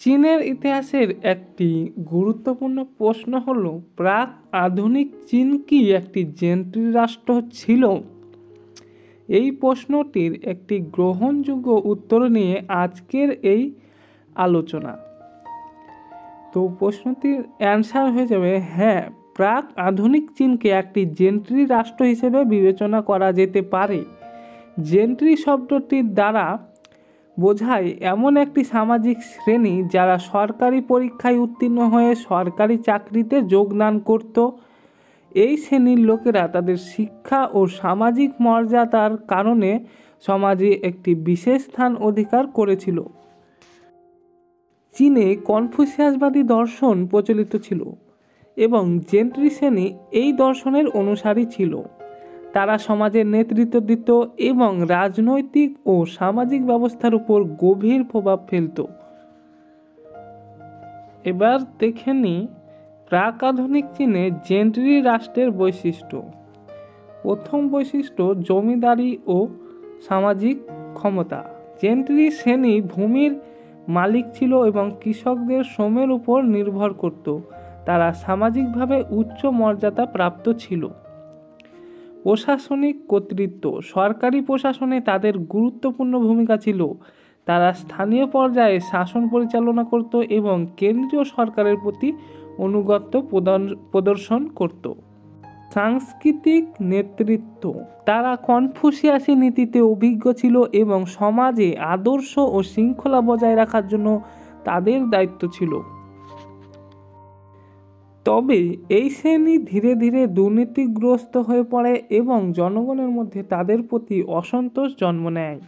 চীনের ইতিহাসের একটি গুরুত্বপূর্ণ প্রশ্ন হল, প্রাক আধুনিক চীন কি একটি জেন্ট্রি রাষ্ট্র ছিল? এই প্রশ্নটির একটি গ্রহণযোগ্য উত্তর নিয়ে আজকের এই আলোচনা। তো প্রশ্নটির অ্যান্সার হয়ে যাবে হ্যাঁ, প্রাক আধুনিক চীনকে একটি জেন্ট্রি রাষ্ট্র হিসেবে বিবেচনা করা যেতে পারে। জেন্ট্রি শব্দটির দ্বারা বোঝায় এমন একটি সামাজিক শ্রেণী যারা সরকারি পরীক্ষায় উত্তীর্ণ হয়ে সরকারি চাকরিতে যোগদান করত। এই শ্রেণীর লোকেরা তাদের শিক্ষা ও সামাজিক মর্যাদার কারণে সমাজে একটি বিশেষ স্থান অধিকার করেছিল। চীনে কনফুসিয়াসবাদী দর্শন প্রচলিত ছিল এবং জেন্ট্রি শ্রেণী এই দর্শনের অনুসারী ছিল। তারা সমাজের নেতৃত্ব দিত এবং রাজনৈতিক ও সামাজিক ব্যবস্থার উপর গভীর প্রভাব ফেলত। এবার দেখে নিই প্রাক আধুনিক চীনে জেন্ট্রি রাষ্ট্রের বৈশিষ্ট্য। প্রথম বৈশিষ্ট্য, জমিদারি ও সামাজিক ক্ষমতা। জেন্ট্রি শ্রেণী ভূমির মালিক ছিল এবং কৃষকদের শ্রমের উপর নির্ভর করত। তারা সামাজিকভাবে উচ্চ মর্যাদা প্রাপ্ত ছিল। প্রশাসনিক কর্তৃত্ব। সরকারি প্রশাসনে তাদের গুরুত্বপূর্ণ ভূমিকা ছিল। তারা স্থানীয় পর্যায়ে শাসন পরিচালনা করত এবং কেন্দ্রীয় সরকারের প্রতি আনুগত্য প্রদর্শন করত। সাংস্কৃতিক নেতৃত্ব। তারা কনফুসিয়াসী নীতিতে অভিজ্ঞ ছিল এবং সমাজে আদর্শ ও শৃঙ্খলা বজায় রাখার জন্য তাদের দায়িত্ব ছিল। তবে এই শ্রেণী ধীরে ধীরে দুর্নীতিগ্রস্ত হয়ে পড়ে এবং জনগণের মধ্যে তাদের প্রতি অসন্তোষ জন্ম নেয়।